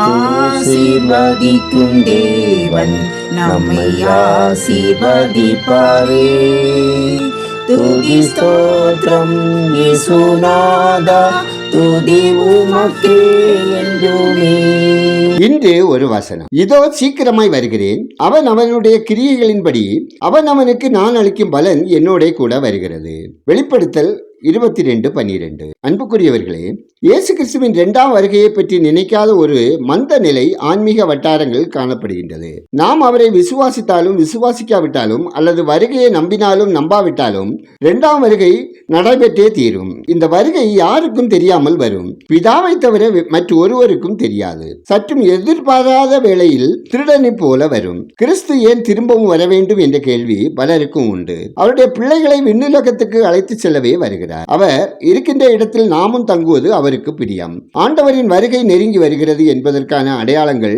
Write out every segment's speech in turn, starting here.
ஆசீர்வதிக்கும் தேவன் நம்மை ஆசீர்வதிப்பாரே. துதி ஸ்தோத்திரம் இயேசுநாதா, துதி உமக்கே என்றுமே. இன்று ஒரு வசனம். இதோ சீக்கிரமாய் வருகிறேன், அவன் அவனுடைய கிரியைகளின்படி அவன் அவனுக்கு நான் அளிக்கும் பலன் என்னோட கூட வருகிறது. வெளிப்படுத்தல் 22:12. அன்புக்குரியவர்களே, இயேசு கிறிஸ்துவின் 2ஆம் வருகையை பற்றி நினைக்காத ஒரு மந்த நிலை ஆன்மீக வட்டாரங்கள் காணப்படுகின்றது. நாம் அவரை விசுவாசித்தாலும் விசுவாசிக்காவிட்டாலும் அல்லது வருகையை நம்பினாலும் நம்பாவிட்டாலும் 2ஆம் வருகை நடைபெற்றே தீரும். இந்த வருகை யாருக்கும் தெரியாமல் வரும். பிதாவை தவிர மற்ற ஒருவருக்கும் தெரியாது. சற்றும் எதிர்பாராத வேளையில் திருடனை போல வரும். கிறிஸ்து ஏன் திரும்பவும் வர வேண்டும் என்ற கேள்வி பலருக்கும் உண்டு. அவருடைய பிள்ளைகளை விண்ணுலகத்துக்கு அழைத்து செல்லவே வருகிறார். அவர் இருக்கின்ற இடத்தில் நாமும் தங்குவது அவருக்கு பிரியம். ஆண்டவரின் வருகை நெருங்கி வருகிறது என்பதற்கான அடையாளங்கள்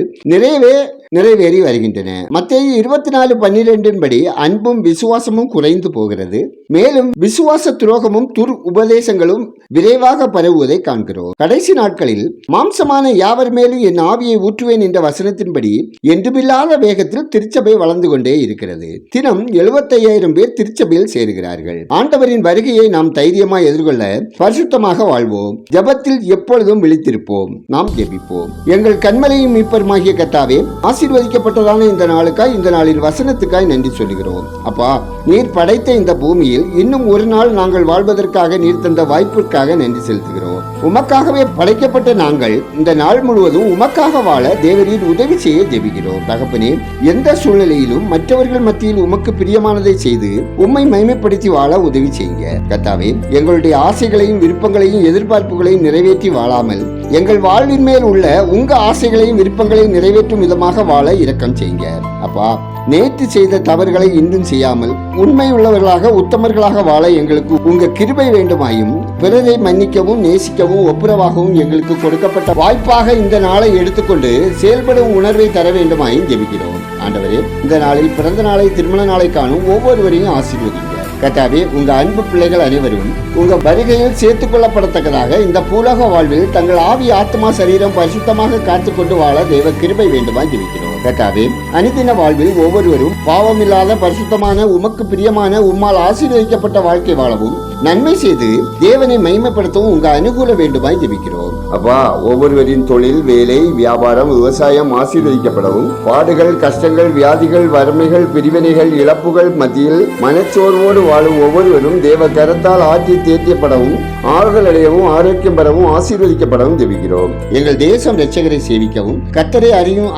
நிறைவேறி வருகின்றன. மத்தேயு 24:12 படி அன்பும் விசுவாசமும் குறைந்து போகிறது. மேலும் விசுவாச துரோகமும் உபதேசங்களும் விரைவாக பரவுவதை காண்கிறோம். கடைசி நாட்களில் மாம்சமான யாவர் மேலும் என் ஆவியை ஊற்றுவேன் என்ற வசனத்தின்படி என்றுமில்லாத வேகத்தில் திருச்சபை வளர்ந்து கொண்டே இருக்கிறது. தினம் 75,000 பேர் திருச்சபையில் சேருகிறார்கள். ஆண்டவரின் வருகையை நாம் தைரியமாக எதிர்கொள்ள பரிசுத்தமாக வாழ்வோம். ஜெபத்தில் எப்பொழுதும் விழித்திருப்போம். நாம் ஜெபிப்போம். எங்கள் கண்மலையும் மீட்பருமாகிய கர்த்தாவே, ஆசீர்வதிக்கப்பட்டதான இந்த நாளுக்காய், இந்த நாளின் வசனத்துக்காய் நன்றி சொல்கிறோம். அப்பா, நீர் படைத்த இந்த பூமியில் இன்னும் ஒரு நாள் நாங்கள் வாழ்வதற்காக நீர் தந்த வாய்ப்பிற்காக நன்றி செலுத்துகிறோம். உமக்காகவே படைக்கப்பட்ட நாங்கள் இந்த நாள் முழுவதும் உமக்காக வாழ தேவரீர் உதவி செய்ய ஜெபிக்கிறோம். தகப்பனே, எந்த சூழ்நிலையிலும் மற்றவர்கள் மத்தியில் உமக்கு பிரியமானதை செய்து உம்மை மகிமைப்படுத்தி வாழ உதவி செய்யுங்க. கர்த்தாவே, எங்களுடைய ஆசைகளையும் விருப்பங்களையும் எதிர்பார்ப்புகளையும் நிறைவேற்றி வாழாமல் எங்கள் வாழ்வின் மேல் உள்ள உங்க ஆசைகளையும் விருப்பங்களையும் நிறைவேற்றும் விதமாக வாழ இரக்கம் செய்யுங்க. அப்பா, நேற்று செய்த தவறுகளை இன்றும் செய்யாமல் உண்மை உள்ளவர்களாக உத்தமர்களாக வாழ எங்களுக்கு உங்க கிருபை வேண்டுமாயும், பிறரை மன்னிக்கவும் நேசிக்கவும் ஒப்புரவாகவும் எங்களுக்கு கொடுக்கப்பட்ட வாய்ப்பாக இந்த நாளை எடுத்துக்கொண்டு செயல்படும் உணர்வை தர வேண்டுமாயும் ஜெபிக்கிறோம். ஆண்டவரே, இந்த நாளில் பிறந்த நாளை, திருமண நாளை காணும் ஒவ்வொருவரையும் ஆசீர்வதிங்க. கர்த்தாவே, உங்க அன்பு பிள்ளைகள் அனைவரும் உங்க வருகையில் சேர்த்துக் கொள்ளப்படத்தக்கதாக இந்த பூலோக வாழ்வில் தங்கள் ஆவி, ஆத்மா, சரீரம் பரிசுத்தமாக காத்துக்கொண்டு வாழ தேவ கிருபை வேண்டுமா ஜெபிக்கிறோம். கர்த்தாவே, அனுதின வாழ்வில் ஒவ்வொருவரும் பாவமில்லாத பரிசுத்தமான உமக்கு பிரியமான உம்மால் ஆசீர்வதிக்கப்பட்ட வாழ்க்கை வாழவும் நன்மை செய்து தேவனை மகிமைப்படுத்தவும் உங்க அனுகூலம் வேண்டுமாய் ஜெபிக்கிறோம். அப்பா, ஒவ்வொருவரின் தொழில், வேலை, வியாபாரம், விவசாயம் ஆசீர்வதிக்கப்படவும், பாடுகள், கஷ்டங்கள், வியாதிகள், வறுமைகள், பிரிவினைகள், இழப்புகள் மத்தியில் மனச்சோர்வோடு வாழும் ஒவ்வொருவரும் தேவ கரத்தால் ஆற்றி தேற்றியப்படவும், ஆறுதல் அடையவும், ஆரோக்கியம் பெறவும், ஆசீர்வதிக்கப்படவும் ஜெபிக்கிறோம். எங்கள் தேசம் இரட்சகரை சேவிக்கவும், கர்த்தரை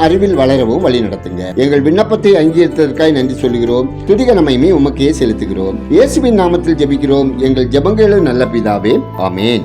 அறிவில் வளரவும் வழி நடத்துங்க. எங்கள் விண்ணப்பத்தை அங்கீகரித்ததற்காய் நன்றி சொல்கிறோம். துதிக நன்மையை உமக்கே செலுத்துகிறோம். இயேசுவின் நாமத்தில் ஜெபிக்கிறோம். எங்கள் ஜெபங்களும் நல்ல பிதாவே, ஆமென்.